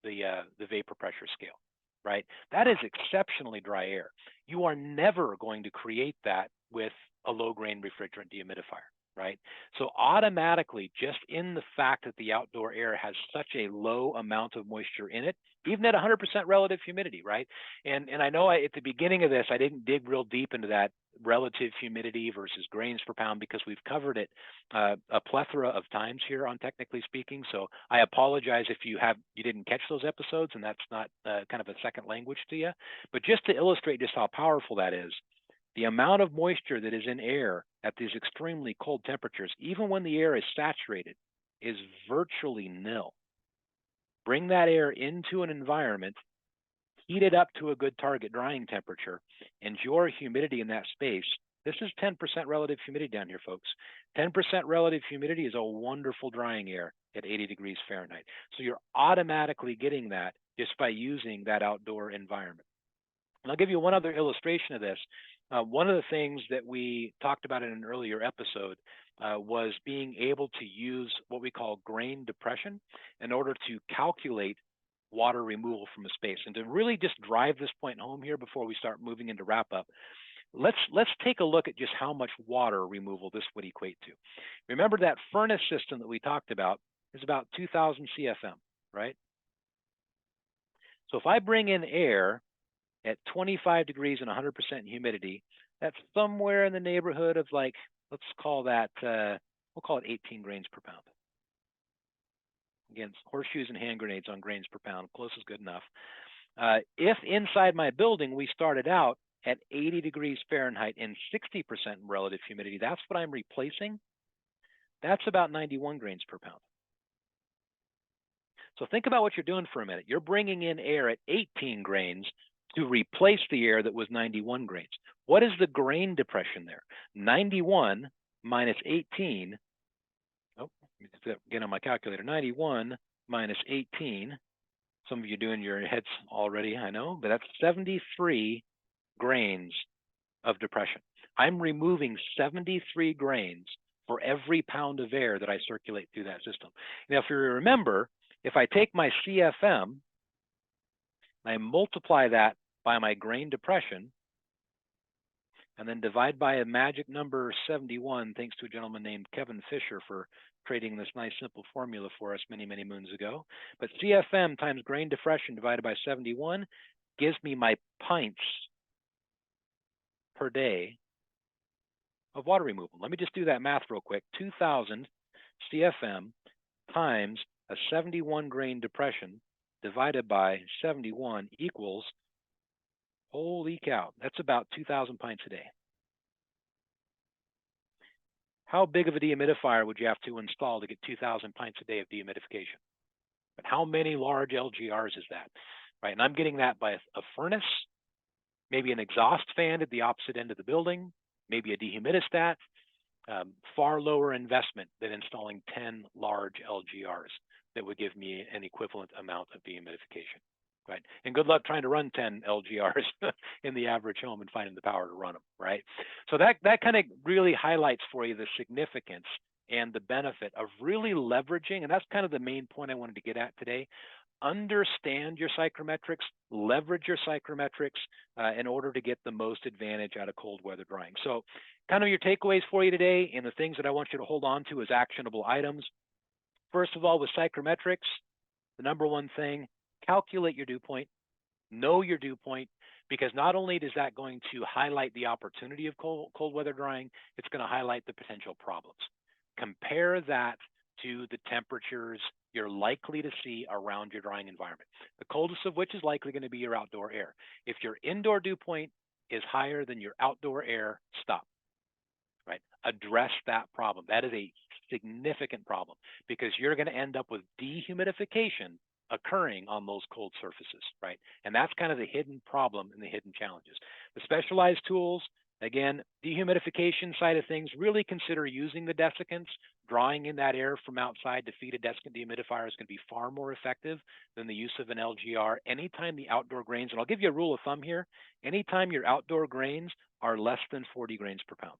vapor pressure scale, right? That is exceptionally dry air. You are never going to create that with a low-grain refrigerant dehumidifier, right? So automatically, just in the fact that the outdoor air has such a low amount of moisture in it, even at 100% relative humidity, right? And I know at the beginning of this, I didn't dig real deep into that relative humidity versus grains per pound because we've covered it a plethora of times here on Technically Speaking. So I apologize if you didn't catch those episodes and that's not kind of a second language to you. But just to illustrate just how powerful that is, the amount of moisture that is in air at these extremely cold temperatures, even when the air is saturated, is virtually nil. Bring that air into an environment, heat it up to a good target drying temperature, and your humidity in that space, this is 10% relative humidity down here, folks. 10% relative humidity is a wonderful drying air at 80 degrees Fahrenheit. So you're automatically getting that just by using that outdoor environment. And I'll give you one other illustration of this. One of the things that we talked about in an earlier episode was being able to use what we call grain depression in order to calculate water removal from a space. And to really just drive this point home here before we start moving into wrap up, let's take a look at just how much water removal this would equate to. Remember that furnace system that we talked about is about 2,000 CFM, right? So if I bring in air at 25 degrees and 100% humidity, that's somewhere in the neighborhood of like, let's call that, we'll call it 18 grains per pound. Again, horseshoes and hand grenades on grains per pound, close is good enough. If inside my building we started out at 80 degrees Fahrenheit and 60% relative humidity, that's what I'm replacing. That's about 91 grains per pound. So think about what you're doing for a minute. You're bringing in air at 18 grains to replace the air that was 91 grains. What is the grain depression there? 91 minus 18. Oh, let me get on my calculator. 91 minus 18. Some of you doing your heads already, I know, but that's 73 grains of depression. I'm removing 73 grains for every pound of air that I circulate through that system. Now, if you remember, if I take my CFM, I multiply that by my grain depression, and then divide by a magic number 71, thanks to a gentleman named Kevin Fisher for creating this nice simple formula for us many, many moons ago. But CFM times grain depression divided by 71 gives me my pints per day of water removal. Let me just do that math real quick. 2,000 CFM times a 71 grain depression divided by 71 equals, holy cow, that's about 2,000 pints a day. How big of a dehumidifier would you have to install to get 2,000 pints a day of dehumidification? But how many large LGRs is that? Right, and I'm getting that by a furnace, maybe an exhaust fan at the opposite end of the building, maybe a dehumidistat, far lower investment than installing 10 large LGRs that would give me an equivalent amount of dehumidification, right? And good luck trying to run 10 LGRs in the average home and finding the power to run them, right? So that kind of really highlights for you the significance and the benefit of really leveraging, and that's kind of the main point I wanted to get at today, understand your psychrometrics, leverage your psychrometrics in order to get the most advantage out of cold weather drying. So kind of your takeaways for you today, and the things that I want you to hold on to as actionable items. First of all, with psychrometrics, the number one thing, calculate your dew point, know your dew point, because not only is that going to highlight the opportunity of cold weather drying, it's going to highlight the potential problems. Compare that to the temperatures you're likely to see around your drying environment, the coldest of which is likely going to be your outdoor air. If your indoor dew point is higher than your outdoor air, stop. Right? Address that problem. That is a significant problem because you're going to end up with dehumidification occurring on those cold surfaces, right? And that's kind of the hidden problem and the hidden challenges. The specialized tools, again, dehumidification side of things, really consider using the desiccants. Drawing in that air from outside to feed a desiccant dehumidifier is going to be far more effective than the use of an LGR. Anytime the outdoor grains, and I'll give you a rule of thumb here, anytime your outdoor grains are less than 40 grains per pound.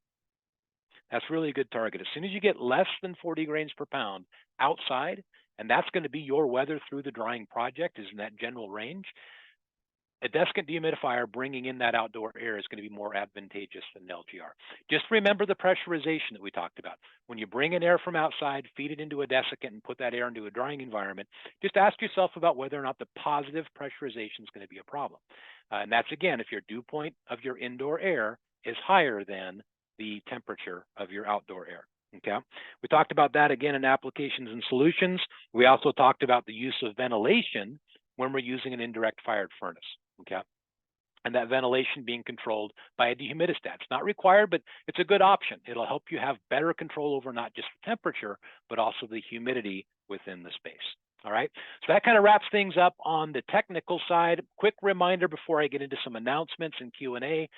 That's really a good target. As soon as you get less than 40 grains per pound outside, and that's going to be your weather through the drying project, is in that general range, a desiccant dehumidifier bringing in that outdoor air is going to be more advantageous than an LGR. Just remember the pressurization that we talked about. When you bring in air from outside, feed it into a desiccant and put that air into a drying environment, just ask yourself about whether or not the positive pressurization is going to be a problem. And that's, again, if your dew point of your indoor air is higher than the temperature of your outdoor air. Okay, we talked about that again in applications and solutions. We also talked about the use of ventilation when we're using an indirect fired furnace. Okay, and that ventilation being controlled by a dehumidistat. It's not required, but it's a good option. It'll help you have better control over not just the temperature, but also the humidity within the space. All right, so that kind of wraps things up on the technical side. Quick reminder before I get into some announcements and Q&A.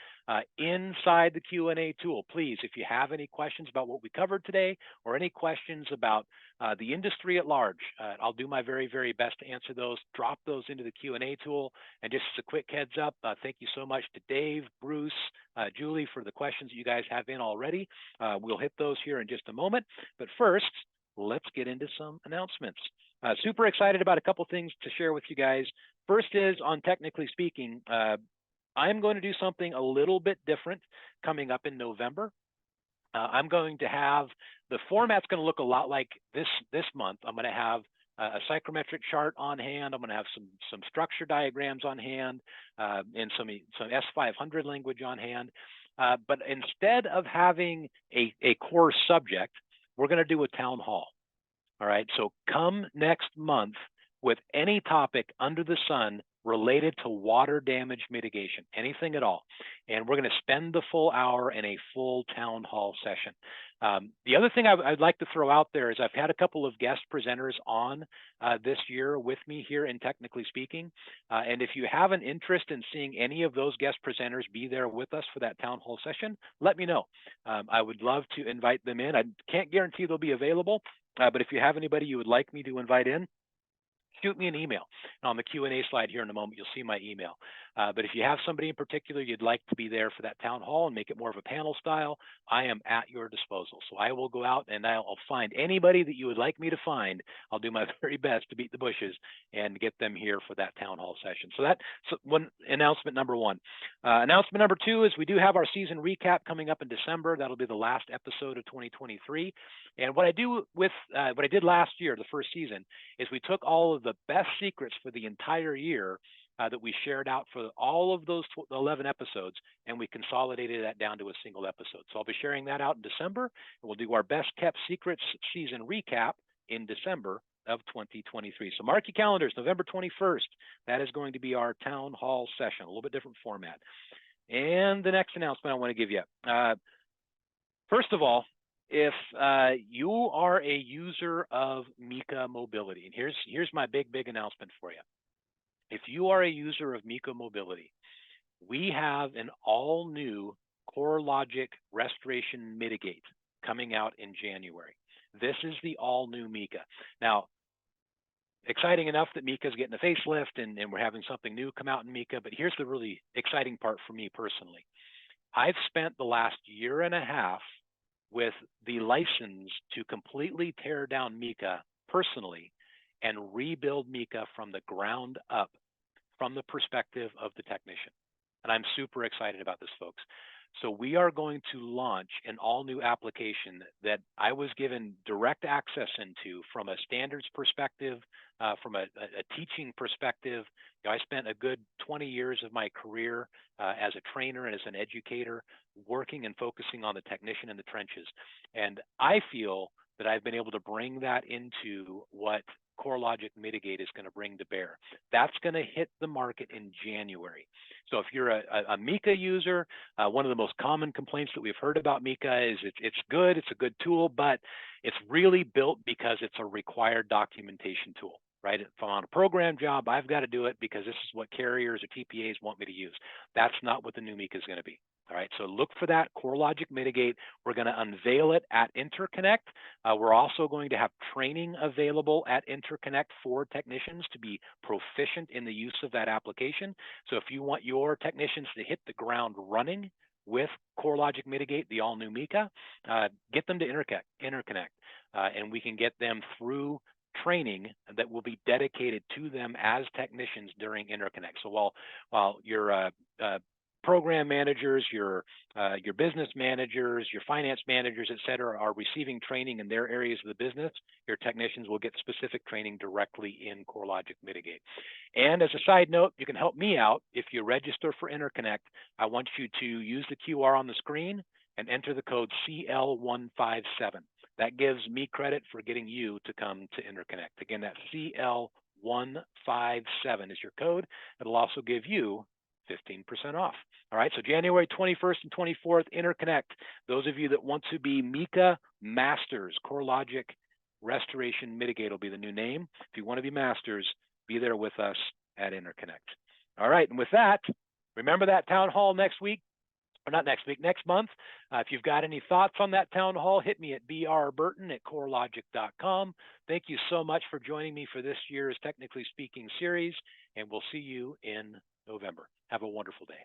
Inside the Q&A tool, please, if you have any questions about what we covered today or any questions about the industry at large, I'll do my very, very best to answer those. Drop those into the Q&A tool. And just as a quick heads up, thank you so much to Dave, Bruce, Julie for the questions that you guys have in already. We'll hit those here in just a moment. But first, let's get into some announcements. Super excited about a couple things to share with you guys. First is on technically speaking, I'm going to do something a little bit different coming up in November. I'm going to have, the format's going to look a lot like this month. I'm going to have a psychrometric chart on hand. I'm going to have some structure diagrams on hand and some S500 language on hand. But instead of having a core subject, we're going to do a town hall. All right, so come next month with any topic under the sun related to water damage mitigation, anything at all. And we're going to spend the full hour in a full town hall session. The other thing I'd like to throw out there is I've had a couple of guest presenters on this year with me here in Technically Speaking. And if you have an interest in seeing any of those guest presenters be there with us for that town hall session, let me know. I would love to invite them in. I can't guarantee they'll be available, but if you have anybody you would like me to invite in, shoot me an email. And on the Q&A slide here in a moment, you'll see my email. But if you have somebody in particular you'd like to be there for that town hall and make it more of a panel style, I am at your disposal. So I will go out and I'll find anybody that you would like me to find. I'll do my very best to beat the bushes and get them here for that town hall session. So that's one announcement number one. Announcement number two is we do have our season recap coming up in December. That'll be the last episode of 2023. And what I did last year, the first season, is we took all of the best secrets for the entire year that we shared out for all of those 11 episodes, and we consolidated that down to a single episode. So I'll be sharing that out in December, and we'll do our best kept secrets season recap in December of 2023. So mark your calendars, November 21st. That is going to be our town hall session, a little bit different format. And the next announcement I want to give you. First of all, if you are a user of Mika Mobility, and here's my big announcement for you. If you are a user of Mika Mobility, we have an all-new CoreLogic Restoration Mitigate coming out in January. This is the all-new Mika. Now, exciting enough that Mika's getting a facelift and we're having something new come out in Mika, but here's the really exciting part for me personally. I've spent the last year and a half with the license to completely tear down Mika personally and rebuild Mika from the ground up from the perspective of the technician. And I'm super excited about this, folks. So we are going to launch an all-new application that I was given direct access into from a standards perspective, from a teaching perspective. I spent a good 20 years of my career as a trainer and as an educator, working and focusing on the technician in the trenches. And I feel that I've been able to bring that into what CoreLogic Mitigate is going to bring to bear. That's going to hit the market in January. So if you're a Mika user, one of the most common complaints that we've heard about Mika is it's good, it's a good tool, but it's really built because it's a required documentation tool, right? If I'm on a program job, I've got to do it because this is what carriers or TPAs want me to use. That's not what the new Mika is going to be. All right, so look for that, CoreLogic Mitigate. We're going to unveil it at Interconnect. We're also going to have training available at Interconnect for technicians to be proficient in the use of that application. So if you want your technicians to hit the ground running with CoreLogic Mitigate, the all-new Mika, get them to Interconnect, and we can get them through training that will be dedicated to them as technicians during Interconnect. So while your program managers, your business managers, your finance managers, et cetera, are receiving training in their areas of the business, your technicians will get specific training directly in CoreLogic Mitigate. And as a side note, you can help me out if you register for Interconnect. I want you to use the QR on the screen and enter the code CL157. That gives me credit for getting you to come to Interconnect. Again, that CL157 is your code. It'll also give you 15% off. All right, so January 21st and 24th, Interconnect. Those of you that want to be Mika Masters, CoreLogic Restoration Mitigate will be the new name. If you want to be Masters, be there with us at Interconnect. All right, and with that, remember that town hall next week, or not next week, next month. If you've got any thoughts on that town hall, hit me at brburton@corelogic.com. Thank you so much for joining me for this year's Technically Speaking series, and we'll see you in November. Have a wonderful day.